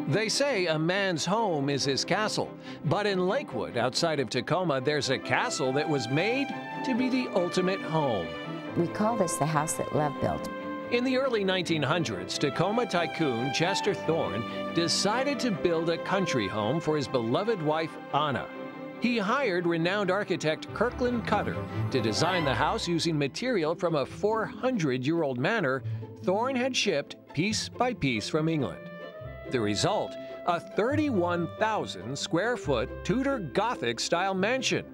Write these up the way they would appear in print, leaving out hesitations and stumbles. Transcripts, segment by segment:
They say a man's home is his castle, but in Lakewood, outside of Tacoma, there's a castle that was made to be the ultimate home. We call this the house that love built. In the early 1900s, Tacoma tycoon Chester Thorne decided to build a country home for his beloved wife, Anna. He hired renowned architect Kirkland Cutter to design the house using material from a 400-year-old manor Thorne had shipped piece by piece from England. The result, a 31,000 square foot Tudor Gothic-style mansion.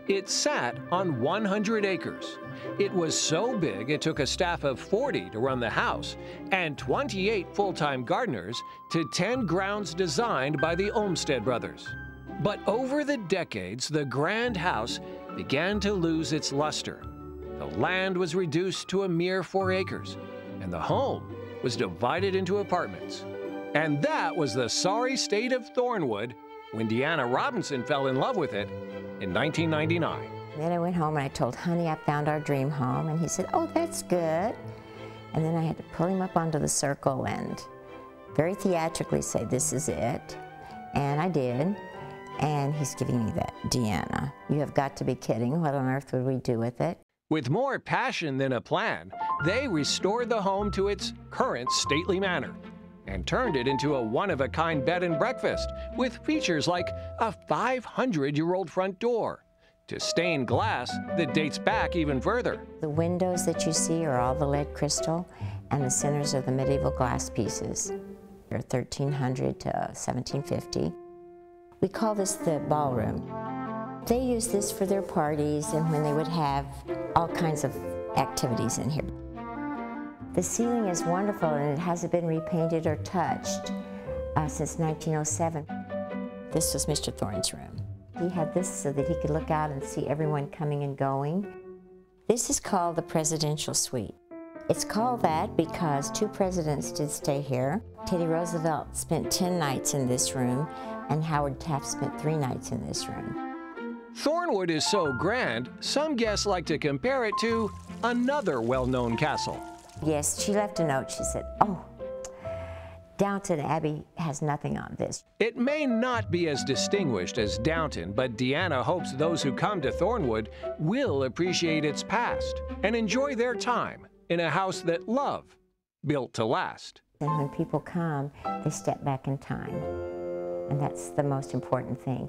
It sat on 100 acres. It was so big it took a staff of 40 to run the house and 28 full-time gardeners to tend grounds designed by the Olmsted brothers. But over the decades, the grand house began to lose its luster. The land was reduced to a mere 4 acres, and the home was divided into apartments. And that was the sorry state of Thornewood when Deanna Robinson fell in love with it in 1999. Then I went home and I told Honey I found our dream home, and he said, "Oh, that's good." And then I had to pull him up onto the circle and very theatrically say, "This is it." And I did. And he's giving me that, "Deanna, you have got to be kidding. What on earth would we do with it?" With more passion than a plan, they restored the home to its current stately manner and turned it into a one-of-a-kind bed and breakfast with features like a 500-year-old front door to stained glass that dates back even further. The windows that you see are all the lead crystal, and the centers are the medieval glass pieces. They're 1300 to 1750. We call this the ballroom. They use this for their parties and when they would have all kinds of activities in here. The ceiling is wonderful, and it hasn't been repainted or touched since 1907. This was Mr. Thorne's room. He had this so that he could look out and see everyone coming and going. This is called the presidential suite. It's called that because 2 presidents did stay here. Teddy Roosevelt spent 10 nights in this room, and Howard Taft spent 3 nights in this room. Thornewood is so grand, some guests like to compare it to another well-known castle. Yes, she left a note. She said, "Oh, Downton Abbey has nothing on this." It may not be as distinguished as Downton, but Deanna hopes those who come to Thornewood will appreciate its past and enjoy their time in a house that love built to last. And when people come, they step back in time, and that's the most important thing.